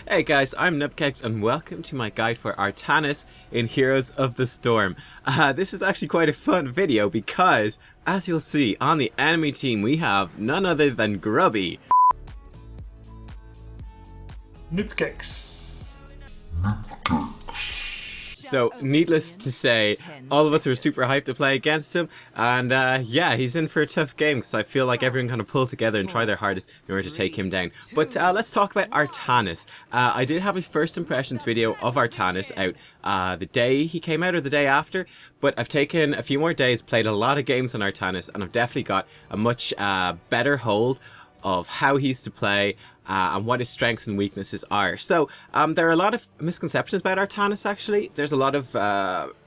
Hey guys, I'm Nubkeks and welcome to my guide for Artanis in Heroes of the Storm. This is actually quite a fun video because, as you'll see, on the enemy team we have none other than Grubby. Nubkeks. So, needless to say, all of us were super hyped to play against him, and yeah, he's in for a tough game because I feel like everyone kind of pulled together and tried their hardest in order to take him down. But let's talk about Artanis. I did have a first impressions video of Artanis out the day he came out or the day after, but I've taken a few more days, played a lot of games on Artanis, and I've definitely got a much better hold of how he used to play and what his strengths and weaknesses are. So there are a lot of misconceptions about Artanis actually. There's a lot of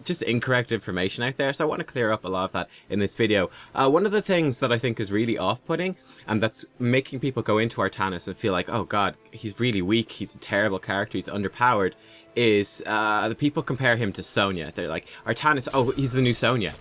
just incorrect information out there, so I want to clear up a lot of that in this video. One of the things that I think is really off-putting and that's making people go into Artanis and feel like, oh god, he's really weak, he's a terrible character, he's underpowered, is the people compare him to Sonya. They're like, Artanis, oh, he's the new Sonya.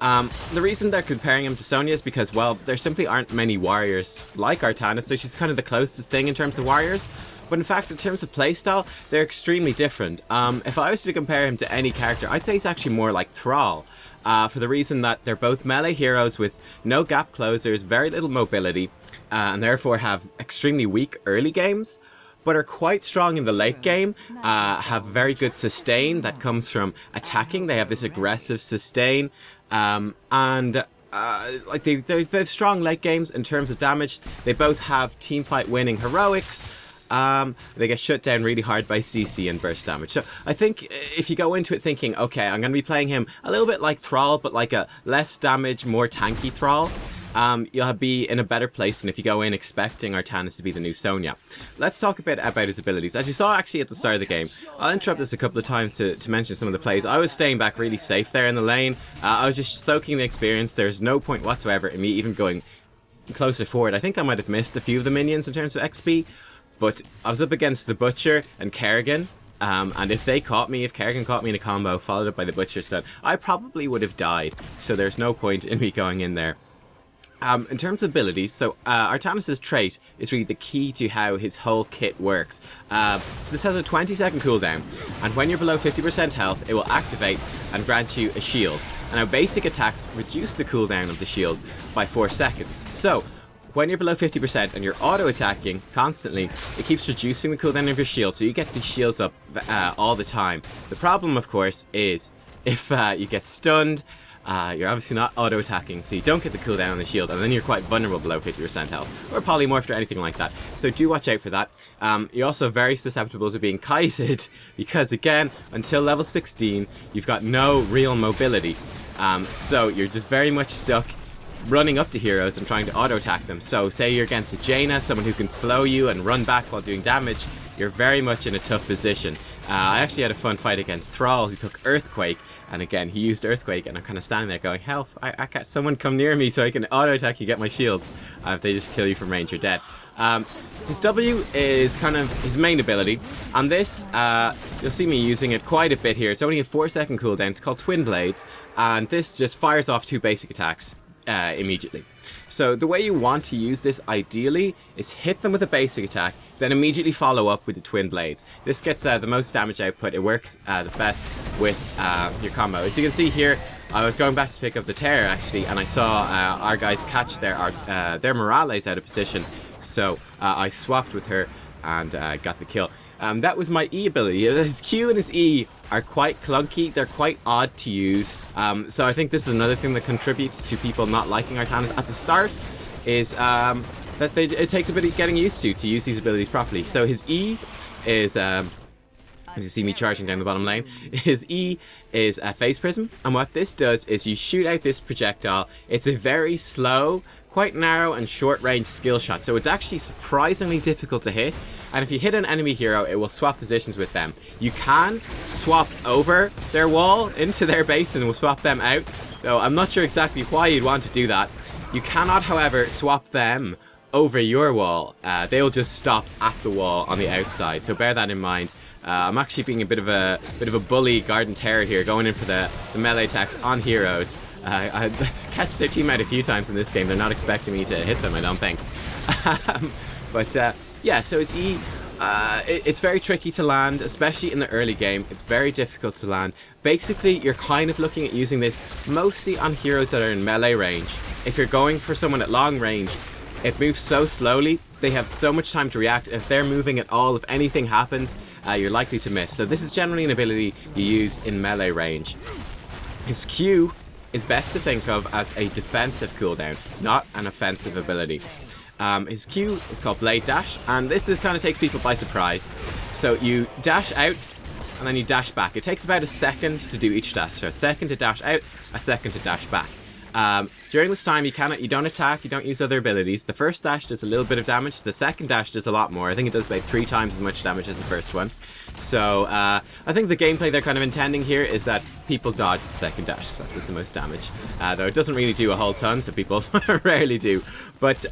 The reason they're comparing him to Sonya is because, well, there simply aren't many warriors like Artanis, so she's kind of the closest thing in terms of warriors. But in fact, in terms of playstyle, they're extremely different. If I was to compare him to any character, I'd say he's actually more like Thrall. For the reason that they're both melee heroes with no gap closers, very little mobility, and therefore have extremely weak early games, but are quite strong in the late game, have very good sustain that comes from attacking. They have this aggressive sustain, like they're strong late games in terms of damage. They both have teamfight winning heroics. They get shut down really hard by CC and burst damage. So I think if you go into it thinking, okay, I'm going to be playing him a little bit like Thrall, but like a less damage, more tanky Thrall, you'll be in a better place than if you go in expecting Artanis to be the new Sonya. Let's talk a bit about his abilities. As you saw actually at the start of the game, I'll interrupt this a couple of times to mention some of the plays. I was staying back really safe there in the lane. I was just soaking the experience. There's no point whatsoever in me even going closer forward. I think I might have missed a few of the minions in terms of XP, but I was up against the Butcher and Kerrigan. And if Kerrigan caught me in a combo followed up by the Butcher stun, I probably would have died. So there's no point in me going in there. In terms of abilities, so Artanis' trait is really the key to how his whole kit works. So this has a 20-second cooldown, and when you're below 50% health, it will activate and grant you a shield. And now basic attacks reduce the cooldown of the shield by 4 seconds. So when you're below 50% and you're auto-attacking constantly, it keeps reducing the cooldown of your shield, so you get these shields up all the time. The problem, of course, is if you get stunned, you're obviously not auto-attacking, so you don't get the cooldown on the shield, and then you're quite vulnerable below 50% health, or polymorphed or anything like that. So do watch out for that. You're also very susceptible to being kited, because again, until level 16, you've got no real mobility. So you're just very much stuck running up to heroes and trying to auto-attack them. So say you're against a Jaina, someone who can slow you and run back while doing damage, you're very much in a tough position. I actually had a fun fight against Thrall, who took Earthquake, and again, he used Earthquake, and I'm kind of standing there going, help, I can't, someone come near me so I can auto-attack you, get my shields. If they just kill you from range, you're dead. His W is kind of his main ability, and this, you'll see me using it quite a bit here. It's only a 4-second cooldown, it's called Twin Blades, and this just fires off 2 basic attacks immediately. So the way you want to use this ideally is hit them with a basic attack, then immediately follow up with the Twin Blades. This gets the most damage output. It works the best with your combo. As you can see here, I was going back to pick up the Terror actually, and I saw our guys catch their Morales out of position. So I swapped with her and got the kill. That was my E ability. His Q and his E are quite clunky. They're quite odd to use. So I think this is another thing that contributes to people not liking Artanis at the start, is that it takes a bit of getting used to use these abilities properly. So his E is, as you see me charging down the bottom lane, his E is a Phase Prism. And what this does is you shoot out this projectile. It's a very slow, quite narrow and short range skill shot, so it's actually surprisingly difficult to hit, and if you hit an enemy hero it will swap positions with them. You can swap over their wall into their base and it will swap them out, so I'm not sure exactly why you'd want to do that. You cannot however swap them over your wall. They'll just stop at the wall on the outside, so bear that in mind. I'm actually being a bit of a bully Garden Terror here, going in for the melee attacks on heroes. I catch their team out a few times in this game. They're not expecting me to hit them, I don't think. But yeah, so his E It's very tricky to land, especially in the early game. It's very difficult to land. Basically, you're kind of looking at using this mostly on heroes that are in melee range. If you're going for someone at long range, it moves so slowly, they have so much time to react. If they're moving at all, if anything happens, you're likely to miss. So this is generally an ability you use in melee range. His Q is best to think of as a defensive cooldown, not an offensive ability. His Q is called Blade Dash, and this is kind of takes people by surprise. So you dash out, and then you dash back. It takes about a second to do each dash. So a second to dash out, a second to dash back. During this time, you don't attack, you don't use other abilities. The first dash does a little bit of damage. The second dash does a lot more. I think it does about 3 times as much damage as the first one. So I think the gameplay they're kind of intending here is that people dodge the second dash. So that does the most damage. Though it doesn't really do a whole ton, so people rarely do. But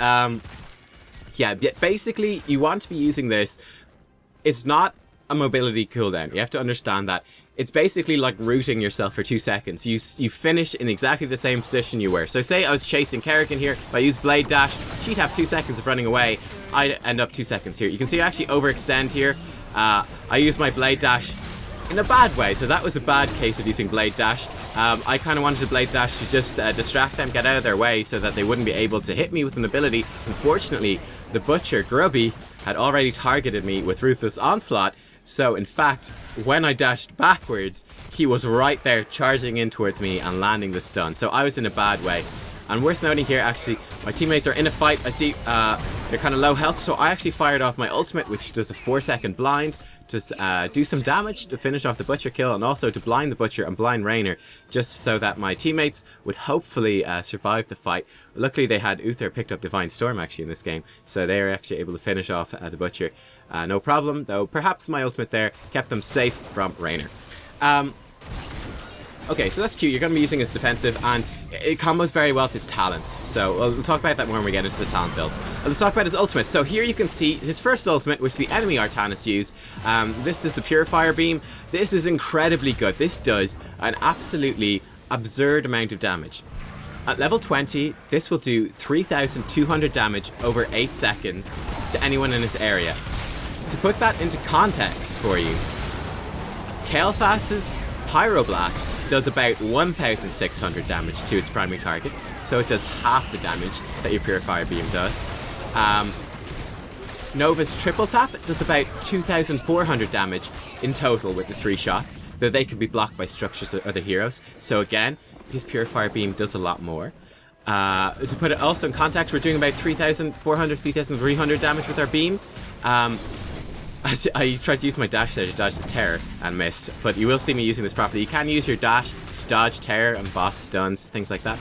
yeah, basically you want to be using this. It's not a mobility cooldown. You have to understand that. It's basically like rooting yourself for 2 seconds. You finish in exactly the same position you were. So say I was chasing Kerrigan here. If I use Blade Dash, she'd have 2 seconds of running away. I'd end up 2 seconds here. You can see I actually overextend here. I use my Blade Dash in a bad way. So that was a bad case of using Blade Dash. I kind of wanted the Blade Dash to just distract them, get out of their way so that they wouldn't be able to hit me with an ability. Unfortunately, the Butcher, Grubby, had already targeted me with Ruthless Onslaught. So, in fact, when I dashed backwards, he was right there charging in towards me and landing the stun. So I was in a bad way. And worth noting here, actually, my teammates are in a fight. I see they're kind of low health, so I actually fired off my ultimate, which does a 4-second blind to do some damage to finish off the Butcher kill, and also to blind the Butcher and blind Raynor, just so that my teammates would hopefully survive the fight. Luckily, they had Uther picked up Divine Storm, actually, in this game, so they were actually able to finish off the Butcher. No problem, though perhaps my ultimate there kept them safe from Raynor. Okay, so that's cute. You're going to be using his defensive, and it combos very well with his talents. So we'll talk about that when we get into the talent builds. Let's talk about his ultimate. So here you can see his first ultimate, which the enemy Artanis used. This is the Purifier Beam. This is incredibly good. This does an absolutely absurd amount of damage. At level 20, this will do 3,200 damage over 8 seconds to anyone in his area. To put that into context for you, Kael'thas's Pyroblast does about 1,600 damage to its primary target, so it does half the damage that your Purifier Beam does. Nova's Triple Tap does about 2,400 damage in total with the 3 shots, though they can be blocked by structures of other heroes, so again, his Purifier Beam does a lot more. To put it also in context, we're doing about 3,400, 3,300 damage with our beam. I tried to use my dash there to dodge the terror and missed, but you will see me using this properly. You can use your dash to dodge terror and boss stuns, things like that.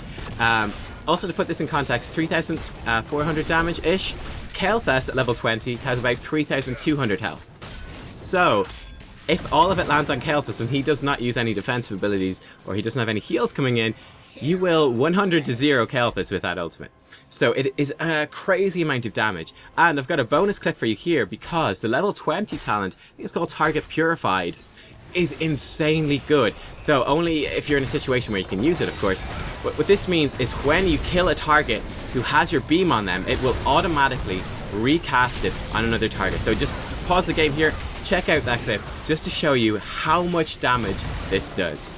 Also, to put this in context, 3,400 damage-ish. Kael'thas at level 20 has about 3,200 health. So, if all of it lands on Kael'thas and he does not use any defensive abilities, or he doesn't have any heals coming in, you will 100 to 0 Kael'thas with that ultimate. So it is a crazy amount of damage. And I've got a bonus clip for you here, because the level 20 talent, I think it's called Target Purified, is insanely good. Though only if you're in a situation where you can use it, of course. But what this means is when you kill a target who has your beam on them, it will automatically recast it on another target. So just pause the game here, check out that clip, just to show you how much damage this does.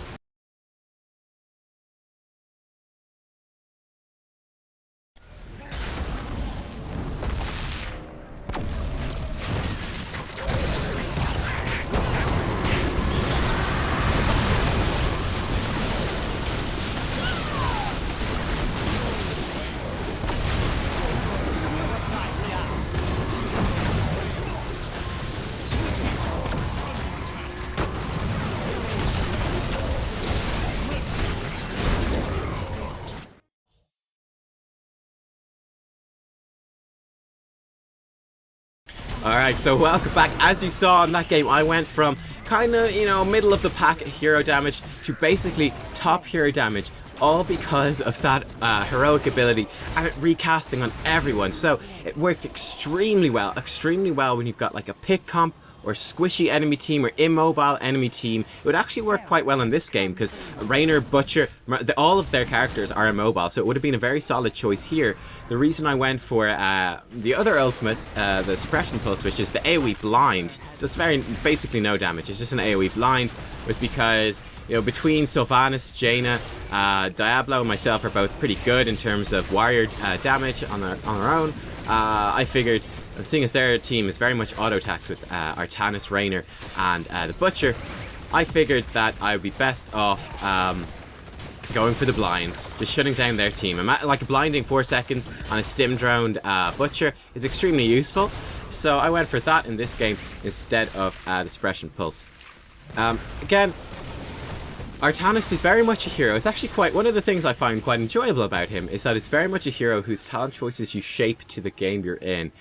Alright, so welcome back. As you saw in that game, I went from kind of, middle of the pack hero damage to basically top hero damage, all because of that heroic ability and it recasting on everyone. So it worked extremely well when you've got like a pick comp or squishy enemy team or immobile enemy team, it would actually work quite well in this game because Raynor, Butcher, all of their characters are immobile, so it would have been a very solid choice here. The reason I went for the other ultimate, the Suppression Pulse, which is the AoE Blind, does basically no damage, it's just an AoE Blind, was because, you know, between Sylvanas, Jaina, Diablo and myself are both pretty good in terms of warrior damage on our own. I figured, seeing as their team is very much auto-attacks with Artanis, Raynor and the Butcher, I figured that I would be best off going for the blind, just shutting down their team. Like a blinding 4 seconds on a stim-droned Butcher is extremely useful, so I went for that in this game instead of the Suppression Pulse. Again, Artanis is very much a hero. It's actually one of the things I find quite enjoyable about him is that it's very much a hero whose talent choices you shape to the game you're in.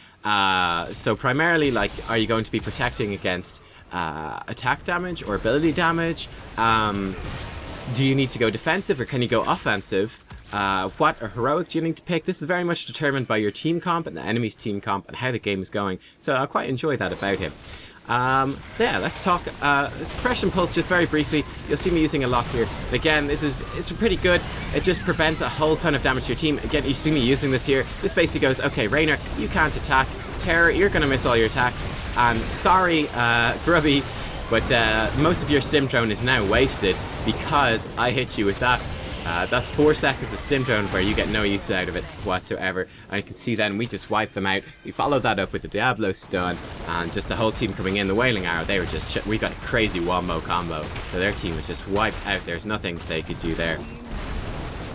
So primarily, like, are you going to be protecting against attack damage or ability damage? Do you need to go defensive or can you go offensive? What heroic do you need to pick? This is very much determined by your team comp and the enemy's team comp and how the game is going. So I quite enjoy that about him. Yeah, let's talk Suppression Pulse just very briefly. You'll see me using a lot here. And again, it's pretty good. It just prevents a whole ton of damage to your team. Again, you see me using this here. This basically goes, okay, Raynor, you can't attack. Terror, you're going to miss all your attacks. And sorry, Grubby, but most of your stim drone is now wasted because I hit you with that. That's 4 seconds of stim drone where you get no use out of it whatsoever. And you can see then we just wiped them out. We followed that up with the Diablo stun and just the whole team coming in. The Wailing Arrow, they were just we got a crazy wombo combo. So their team was just wiped out. There's nothing they could do there.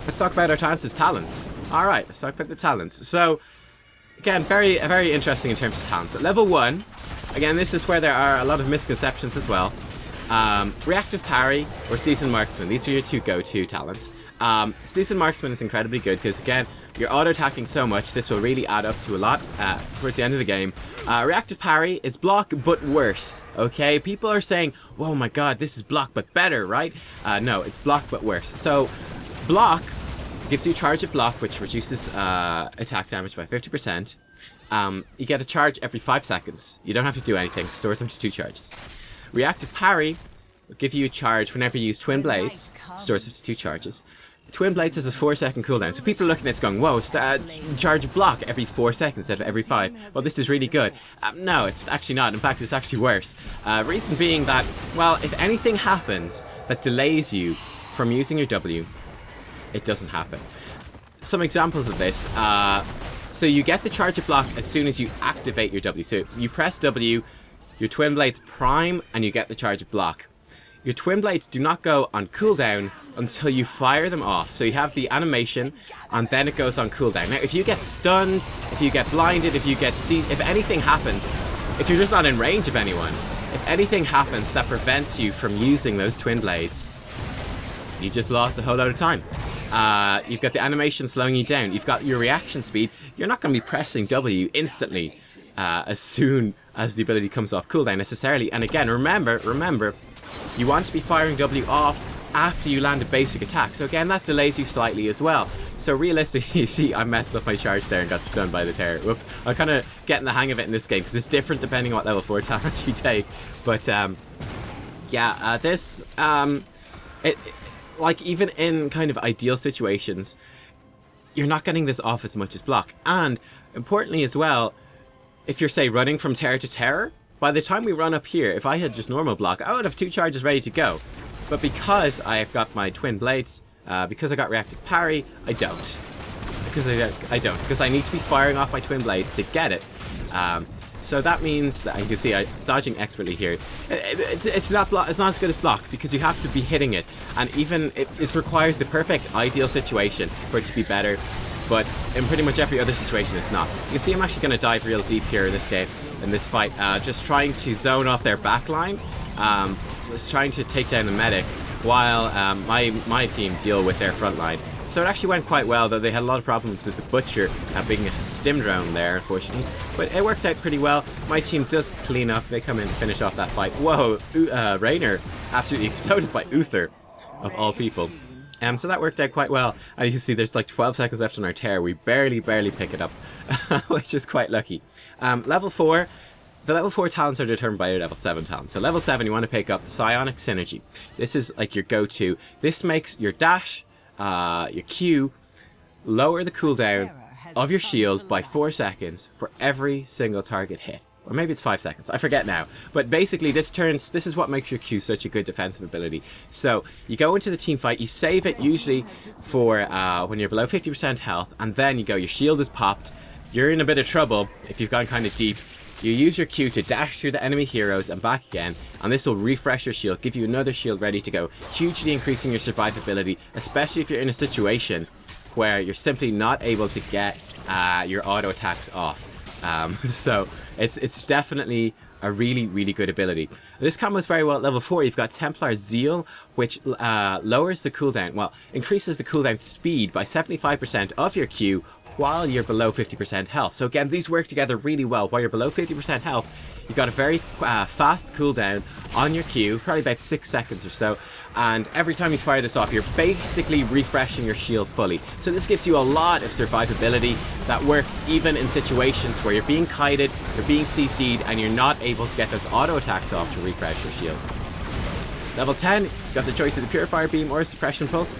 Let's talk about Artanis' talents. Alright, let's talk about the talents. So again, very interesting in terms of talents. At level 1, again, this is where there are a lot of misconceptions as well. Reactive Parry or Seasoned Marksman, these are your two go-to talents. Seasoned Marksman is incredibly good because, again, you're auto-attacking so much, this will really add up to a lot towards the end of the game. Reactive Parry is block but worse, okay? People are saying, oh my god, this is block but better, right? No, it's block but worse. So, block gives you a charge at block, which reduces attack damage by 50%. You get a charge every 5 seconds. You don't have to do anything, stores them to 2 charges. Reactive Parry will give you a charge whenever you use Twin Blades, stores it to 2 charges. Twin Blades has a 4-second cooldown, so people are looking at this going, whoa, charge block every 4 seconds instead of every 5. Well, this is really good. No, it's actually not. In fact, it's actually worse. Reason being that, well, if anything happens that delays you from using your W, it doesn't happen. Some examples of this. So you get the charge of block as soon as you activate your W. So you press W, your Twin Blades prime, and you get the charge of block. Your Twin Blades do not go on cooldown until you fire them off. So you have the animation, and then it goes on cooldown. Now, if you get stunned, if you get blinded, if anything happens, if you're just not in range of anyone, if anything happens that prevents you from using those Twin Blades, you just lost a whole lot of time. You've got the animation slowing you down. You've got your reaction speed. You're not going to be pressing W instantly as soon as the ability comes off cooldown necessarily. And again, remember, you want to be firing W off after you land a basic attack. So again, that delays you slightly as well. So realistically, you see, I messed up my charge there and got stunned by the terror. Whoops. I'm kind of getting the hang of it in this game because it's different depending on what level 4 talent you take. But yeah, this like even in kind of ideal situations, you're not getting this off as much as block. And importantly as well, if you're say running from terror to terror, by the time we run up here, if I had just normal block, I would have 2 charges ready to go. But because I've got my Twin Blades, because I got Reactive Parry, I don't. Because I need to be firing off my Twin Blades to get it. So that means that you can see I'm dodging expertly here. It's not as good as block because you have to be hitting it, and even it requires the perfect ideal situation for it to be better. But in pretty much every other situation, it's not. You can see I'm actually going to dive real deep here in this game, in this fight, just trying to zone off their backline, just trying to take down the medic while my team deal with their front line. So it actually went quite well, though they had a lot of problems with the Butcher being a stim drone there, unfortunately. But it worked out pretty well. My team does clean up. They come in and finish off that fight. Whoa, Raynor absolutely exploded by Uther, of all people. So that worked out quite well. And you can see there's like 12 seconds left on our tear. We barely pick it up, which is quite lucky. Level 4, the level 4 talents are determined by your level 7 talent. So level 7, you want to pick up Psionic Synergy. This is like your go-to. This makes your dash, your Q, lower the cooldown of your shield by 4 seconds for every single target hit. Or maybe it's 5 seconds, I forget now. But basically this is what makes your Q such a good defensive ability. So you go into the team fight, you save it usually for when you're below 50% health, and then you go, your shield is popped, you're in a bit of trouble if you've gone kind of deep. You use your Q to dash through the enemy heroes and back again, and this will refresh your shield, give you another shield ready to go, hugely increasing your survivability, especially if you're in a situation where you're simply not able to get your auto attacks off. So it's definitely a really, really good ability. This combos very well at level 4. You've got Templar Zeal, which lowers the cooldown, well, increases the cooldown speed by 75% of your Q while you're below 50% health. So again, these work together really well. While you're below 50% health, you've got a very fast cooldown on your Q, probably about 6 seconds or so, and every time you fire this off, you're basically refreshing your shield fully. So this gives you a lot of survivability that works even in situations where you're being kited, you're being CC'd, and you're not able to get those auto attacks off to refresh your shield. Level 10, you've got the choice of the Purifier Beam or Suppression Pulse.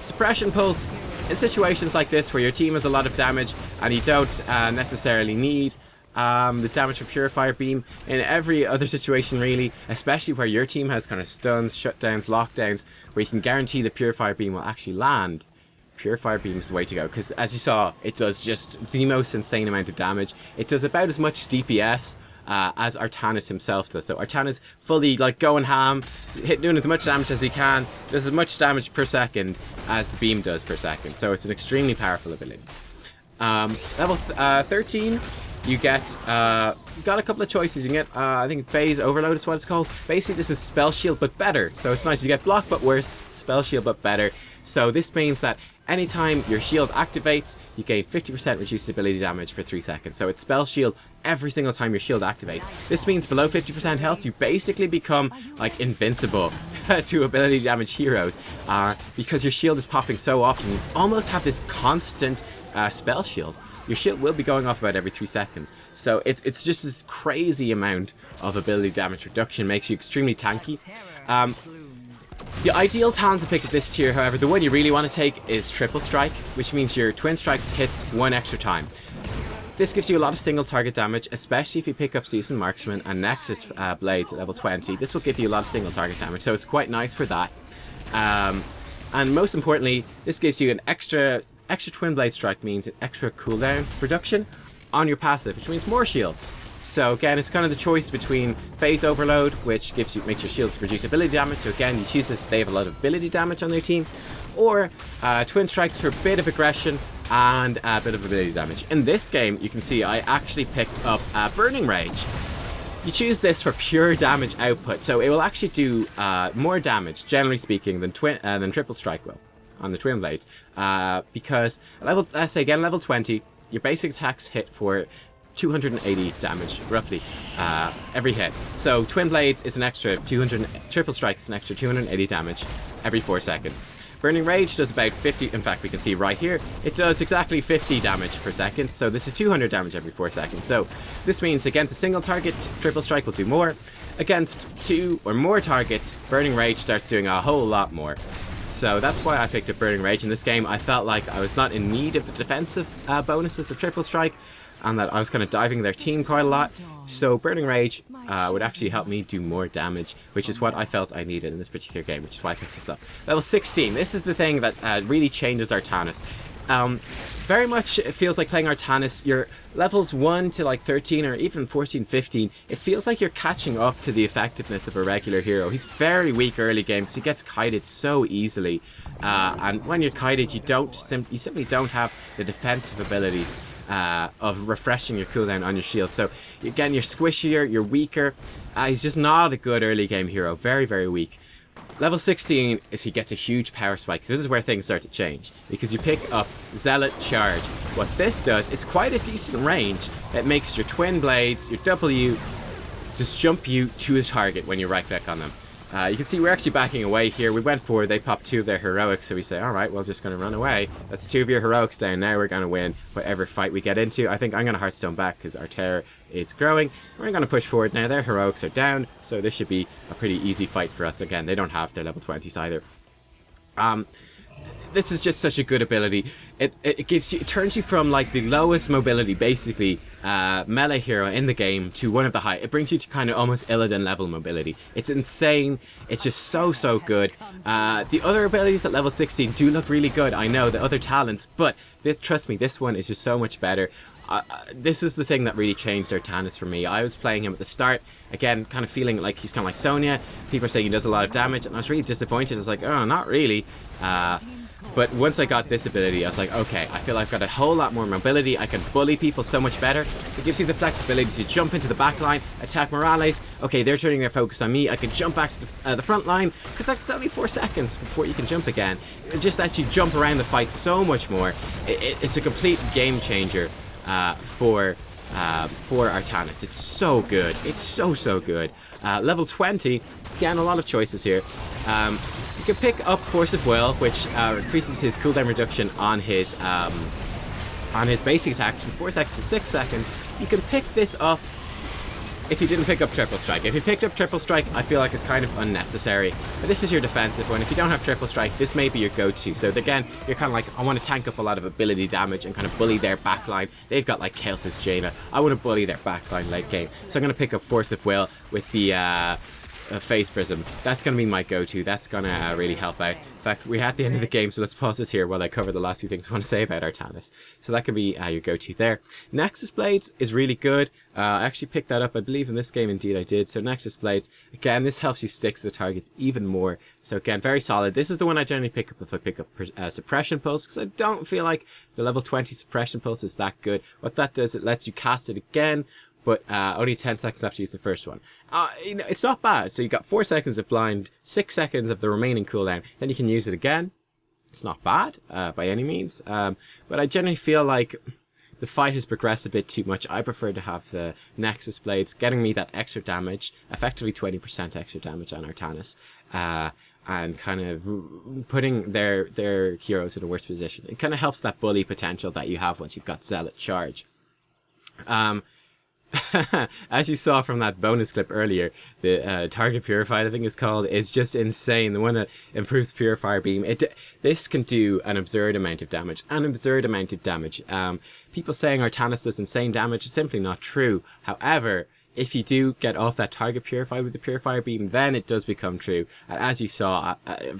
Suppression Pulse, in situations like this where your team has a lot of damage and you don't necessarily need the damage from Purifier Beam, in every other situation really, especially where your team has kind of stuns, shutdowns, lockdowns, where you can guarantee the Purifier Beam will actually land, Purifier Beam is the way to go, because as you saw, it does just the most insane amount of damage. It does about as much DPS as Artanis himself does. So Artanis fully like going ham, doing as much damage as he can, does as much damage per second as the beam does per second. So it's an extremely powerful ability. Level 13, you get got a couple of choices. You can get I think Phase Overload is what it's called. Basically this is Spell Shield but better. So it's nice, you get block but worse, Spell Shield but better. So this means that anytime your shield activates, you gain 50% reduced ability damage for 3 seconds. So it's Spell Shield every single time your shield activates. This means below 50% health, you basically become like invincible to ability damage heroes because your shield is popping so often. You almost have this constant Spell Shield. Your shield will be going off about every 3 seconds. So it's just this crazy amount of ability damage reduction, makes you extremely tanky. The ideal talent to pick at this tier, however, the one you really want to take is Triple Strike, which means your Twin Strikes hits 1 extra time. This gives you a lot of single target damage, especially if you pick up Seasoned Marksman and Nexus Blades at level 20. This will give you a lot of single target damage, so it's quite nice for that. And most importantly, this gives you an extra Twin Blade Strike, means an extra cooldown reduction on your passive, which means more shields. So again, it's kind of the choice between Phase Overload, which makes your shields reduce ability damage. So again, you choose this if they have a lot of ability damage on their team, or Twin Strikes for a bit of aggression and a bit of ability damage. In this game, you can see I actually picked up Burning Rage. You choose this for pure damage output, so it will actually do more damage, generally speaking, than Triple Strike will on the Twin Blades, because let's say again level 20, your basic attacks hit for 280 damage roughly every hit. So Twin Blades is an extra 200, Triple Strike is an extra 280 damage every 4 seconds. Burning Rage does about 50, in fact we can see right here, it does exactly 50 damage per second, so this is 200 damage every 4 seconds. So this means against a single target, Triple Strike will do more. Against 2 or more targets, Burning Rage starts doing a whole lot more. So that's why I picked up Burning Rage in this game. I felt like I was not in need of the defensive bonuses of Triple Strike, and that I was kind of diving their team quite a lot. So Burning Rage would actually help me do more damage, which is what I felt I needed in this particular game, which is why I picked this up. Level 16, this is the thing that really changes Artanis. Very much it feels like playing Artanis, your levels 1 to like 13 or even 14, 15, it feels like you're catching up to the effectiveness of a regular hero. He's very weak early game because he gets kited so easily, and when you're kited you simply don't have the defensive abilities of refreshing your cooldown on your shield. So again, you're squishier, you're weaker. He's just not a good early game hero, very, very weak. Level 16 is he gets a huge power spike. This is where things start to change, because you pick up Zealot Charge. What this does, it's quite a decent range. It makes your Twin Blades, your W, just jump you to a target when you right click on them. You can see we're actually backing away here. We went forward, they popped 2 of their heroics, so we say, alright, we're just going to run away. That's 2 of your heroics down. Now we're going to win whatever fight we get into. I think I'm going to Hearthstone back because our terror is growing. We're going to push forward now. Their heroics are down, so this should be a pretty easy fight for us. Again, they don't have their level 20s either. This is just such a good ability. It gives you, it turns you from like the lowest mobility, basically, melee hero in the game to one of the high. It brings you to kind of almost Illidan level mobility. It's insane. It's just so good. The other abilities at level 16 do look really good. I know the other talents, but this, trust me, this one is just so much better. This is the thing that really changed Artanis for me. I was playing him at the start, again, kind of feeling like he's kind of like Sonya. People are saying he does a lot of damage, and I was really disappointed. I was like, oh, not really. But once I got this ability, I was like, okay, I feel I've got a whole lot more mobility. I can bully people so much better. It gives you the flexibility to jump into the back line, attack Morales. Okay, they're turning their focus on me. I can jump back to the front line, because that's only 4 seconds before you can jump again. It just lets you jump around the fight so much more. It's a complete game changer for Artanis. It's so good. It's so good. Level 20, again, a lot of choices here. You can pick up Force of Will, which increases his cooldown reduction on his basic attacks from 4 seconds to 6 seconds. You can pick this up if you didn't pick up Triple Strike. If you picked up Triple Strike, I feel like it's kind of unnecessary. But this is your defensive one. If you don't have Triple Strike, this may be your go-to. So again, you're kind of like, I want to tank up a lot of ability damage and kind of bully their backline. They've got like Kel'Thuz's Jaina. I want to bully their backline late game. So I'm going to pick up Force of Will with the Phase Prism. That's going to be my go-to. That's going to really help out. In fact, we're at the end of the game, so let's pause this here while I cover the last few things I want to say about Artanis. So that can be your go-to there. Nexus Blades is really good. I actually picked that up, I believe in this game, indeed I did. So Nexus Blades, again, this helps you stick to the targets even more. So again, very solid. This is the one I generally pick up if I pick up Suppression Pulse, because I don't feel like the level 20 Suppression Pulse is that good. What that does, it lets you cast it again, but only 10 seconds after you use the first one. You know, it's not bad. So you got 4 seconds of blind, 6 seconds of the remaining cooldown, then you can use it again. It's not bad by any means, but I generally feel like the fight has progressed a bit too much. I prefer to have the Nexus Blades getting me that extra damage, effectively 20% extra damage on Artanis, and kind of putting their heroes in a worse position. It kind of helps that bully potential that you have once you've got Zealot Charge. As you saw from that bonus clip earlier, the Target Purified, I think it's called, is just insane. The one that improves Purifier Beam. This can do an absurd amount of damage. People saying Artanis does insane damage is simply not true. However, if you do get off that Target Purified with the Purifier Beam, then it does become true. As you saw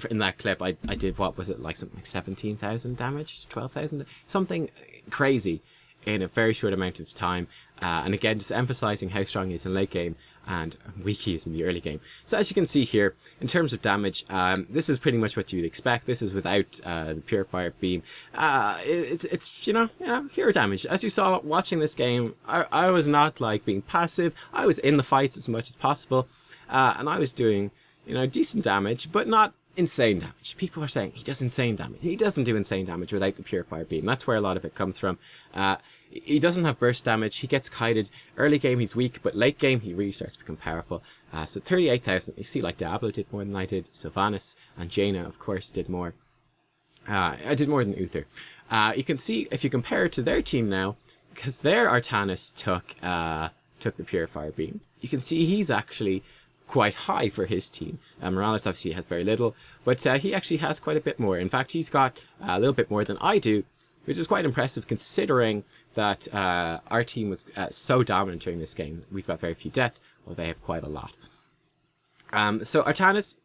in that clip, I did, what was it, like something like 17,000 damage? 12,000? Something crazy in a very short amount of time. And again, just emphasizing how strong he is in late game and weak he is in the early game. So as you can see here, in terms of damage, this is pretty much what you'd expect. This is without the Purifier Beam. It's you know, hero damage. As you saw watching this game, I was not like being passive. I was in the fights as much as possible, and I was doing, you know, decent damage, but not insane damage. People are saying he does insane damage. He doesn't do insane damage without the Purifier Beam. That's where a lot of it comes from. He doesn't have burst damage. He gets kited. Early game he's weak, but late game he really starts to become powerful. So 38,000. You see, like Diablo did more than I did. Sylvanas and Jaina, of course, did more. I did more than Uther. You can see if you compare it to their team now, because their Artanis took the Purifier Beam. You can see he's actually quite high for his team. Morales obviously has very little, but he actually has quite a bit more. In fact, he's got a little bit more than I do, which is quite impressive considering that our team was so dominant during this game. We've got very few deaths, while they have quite a lot. So Artanis,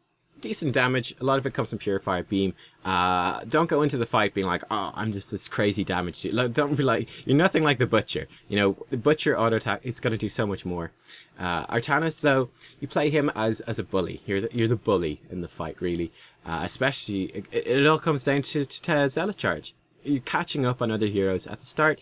decent damage. A lot of it comes from Purifier Beam. Don't go into the fight being like, oh, I'm just this crazy damage dude. Don't be like, you're nothing like the Butcher. You know, the Butcher auto attack is going to do so much more. Artanis, though, you play him as a bully. You're the bully in the fight, really. Especially, it all comes down to Zealot Charge. You're catching up on other heroes at the start.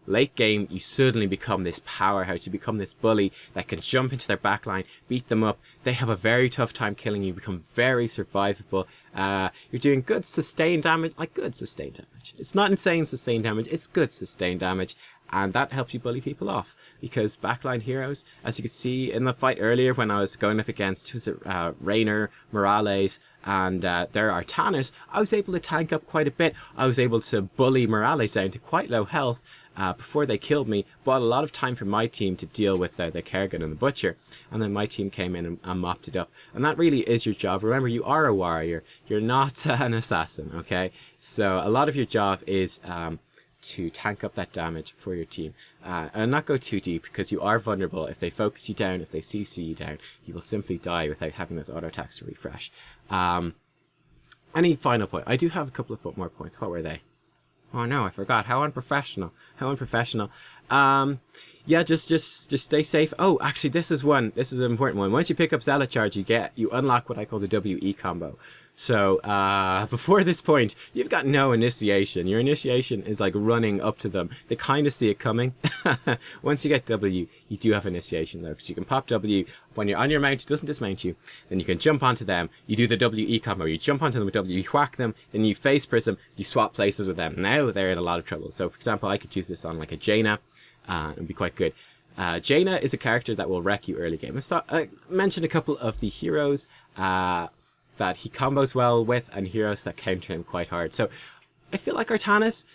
Late game, you suddenly become this powerhouse. You become this bully that can jump into their backline, beat them up. They have a very tough time killing you. Become very survivable. You're doing good sustained damage, like good sustained damage. It's not insane sustained damage. It's good sustained damage, and that helps you bully people off, because backline heroes, as you could see in the fight earlier when I was going up against, who's it, Raynor, Morales, and their Artanis, I was able to tank up quite a bit. I was able to bully Morales down to quite low health before they killed me, bought a lot of time for my team to deal with the Kerrigan and the Butcher, and then my team came in and mopped it up. And that really is your job. Remember, you are a warrior, you're not an assassin, okay? So a lot of your job is to tank up that damage for your team, and not go too deep, because you are vulnerable. If they focus you down, if they CC you down, you will simply die without having those auto attacks to refresh. Any final point? I do have a couple of more points. What were they? Oh no, I forgot. How unprofessional. How unprofessional. Yeah, just stay safe. Oh, actually, this is an important one. Once you pick up Zealot Charge, you unlock what I call the WE combo. So, before this point, you've got no initiation. Your initiation is like running up to them. They kind of see it coming. Once you get W, you do have initiation though, because you can pop W when you're on your mount, it doesn't dismount you. Then you can jump onto them, you do the WE combo, you jump onto them with W, you whack them, then you face prism, you swap places with them. Now they're in a lot of trouble. So, for example, I could use this on like a Jaina, and it'd be quite good. Jaina is a character that will wreck you early game. I mentioned a couple of the heroes that he combos well with, and heroes that counter him quite hard. So I feel like Artanis,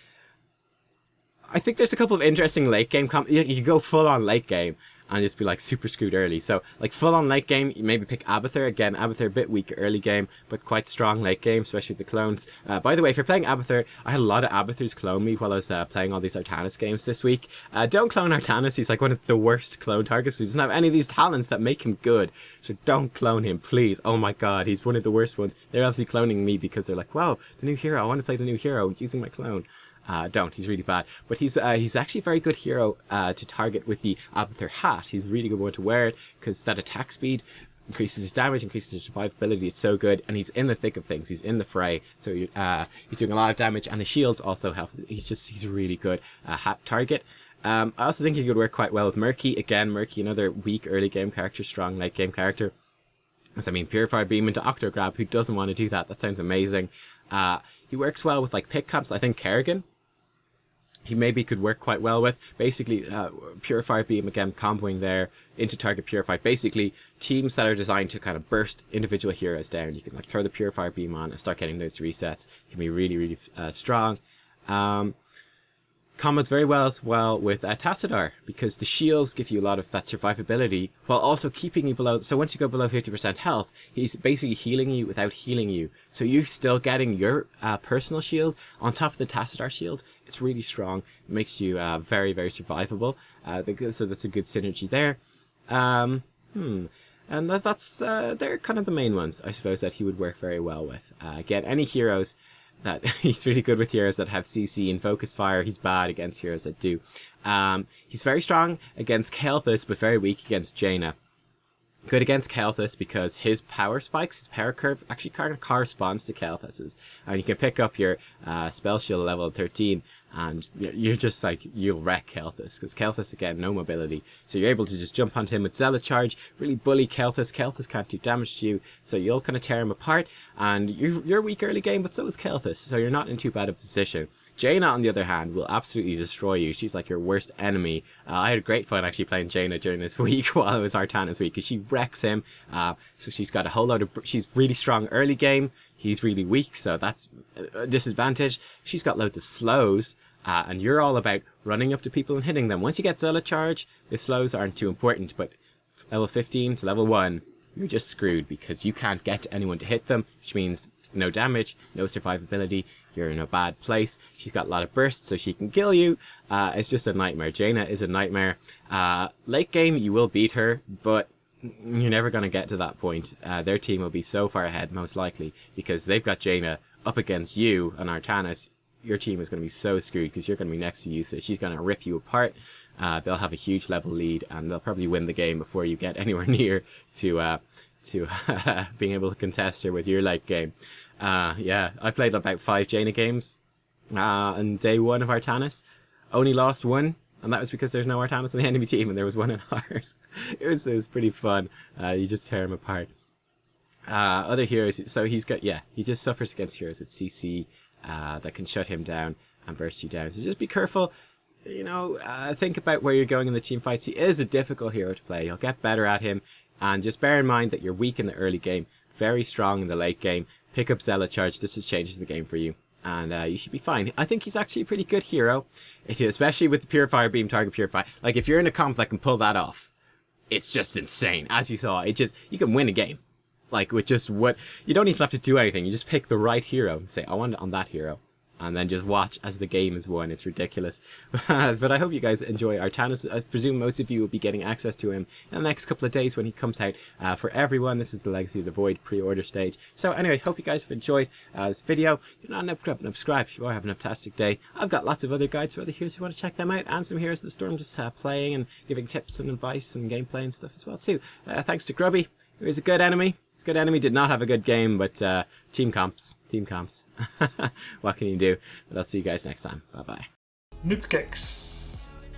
I think there's a couple of interesting late game you can go full on late game and just be like super screwed early. So like full on late game, you maybe pick Abathur. Again, Abathur a bit weak early game, but quite strong late game, especially with the clones. By the way, if you're playing Abathur, I had a lot of Abathurs clone me while I was playing all these Artanis games this week. Don't clone Artanis. He's like one of the worst clone targets. He doesn't have any of these talents that make him good. So don't clone him, please. Oh my god, he's one of the worst ones. They're obviously cloning me because they're like, wow, the new hero. I want to play the new hero using my clone. Don't. He's really bad. But he's actually a very good hero to target with the Abathur hat. He's a really good one to wear it, because that attack speed increases his damage, increases his survivability. It's so good, and he's in the thick of things. He's in the fray, so he's doing a lot of damage, and the shields also help. He's a really good hat target. I also think he could work quite well with Murky. Again, Murky, another weak early game character, strong late game character. As I mean, Purifier Beam into Octograb. Who doesn't want to do that? That sounds amazing. He works well with like pick comps. I think Kerrigan, he maybe could work quite well with. Basically, Purifier Beam, again, comboing there into target Purify. Basically, teams that are designed to kind of burst individual heroes down. You can like throw the Purifier Beam on and start getting those resets. It can be really, really strong. Combos very well with Tassadar, because the shields give you a lot of that survivability while also keeping you below. So once you go below 50% health, he's basically healing you without healing you. So you're still getting your personal shield on top of the Tassadar shield. It's really strong. It makes you very, very survivable. So that's a good synergy there. And that's they're kind of the main ones, I suppose, that he would work very well with. Again, any heroes that he's really good with heroes that have CC and focus fire. He's bad against heroes that do. He's very strong against Kael'thas, but very weak against Jaina. Good against Kael'thas because his power spikes, his power curve, actually kind of corresponds to Kael'thas's. And you can pick up your spell shield level 13, and you're just like, you'll wreck Kael'thas, because Kael'thas, again, no mobility. So you're able to just jump onto him with Zealot Charge, really bully Kael'thas. Kael'thas can't do damage to you, so you'll kind of tear him apart. And you're weak early game, but so is Kael'thas, so you're not in too bad a position. Jaina, on the other hand, will absolutely destroy you. She's like your worst enemy. I had great fun actually playing Jaina during this week while it was Artanis week, because she wrecks him. So she's got a whole lot of... She's really strong early game. He's really weak, so that's a disadvantage. She's got loads of slows, and you're all about running up to people and hitting them. Once you get Zealot Charge, the slows aren't too important, but level 15 to level 1, you're just screwed, because you can't get anyone to hit them, which means no damage, no survivability. You're in a bad place. She's got a lot of bursts, so she can kill you. It's just a nightmare. Jaina is a nightmare. Late game, you will beat her, but you're never going to get to that point. Their team will be so far ahead, most likely, because they've got Jaina up against you and Artanis. Your team is going to be so screwed, because you're going to be next to you, so she's going to rip you apart. They'll have a huge level lead, and they'll probably win the game before you get anywhere near to being able to contest her with your late game. Yeah, I played about 5 Jaina games on day 1 of Artanis. Only lost 1, and that was because there's no Artanis on the enemy team, and there was 1 in ours. It was pretty fun. You just tear him apart. Other heroes, so he's got, yeah, he just suffers against heroes with CC that can shut him down and burst you down. So just be careful. think about where you're going in the team fights. He is a difficult hero to play. You'll get better at him, and just bear in mind that you're weak in the early game, very strong in the late game. Pick up Zealot Charge. This just changes the game for you, and you should be fine. I think he's actually a pretty good hero, especially with the Purifier Beam, Target Purify. Like, if you're in a comp that can pull that off, it's just insane. As you saw, you can win a game. Like, with just you don't even have to do anything. You just pick the right hero and say, I want it on that hero. And then just watch as the game is won. It's ridiculous. But I hope you guys enjoy Artanis. I presume most of you will be getting access to him in the next couple of days when he comes out. For everyone, this is the Legacy of the Void pre-order stage. So anyway, hope you guys have enjoyed this video. You're not subscribe if you are having a fantastic day. I've got lots of other guides for other heroes if you want to check them out. And some Heroes of the Storm just playing and giving tips and advice and gameplay and stuff as well too. Thanks to Grubby, who is a good enemy. This good enemy did not have a good game, but team comps. What can you do? But I'll see you guys next time. Bye bye. Nubkeks.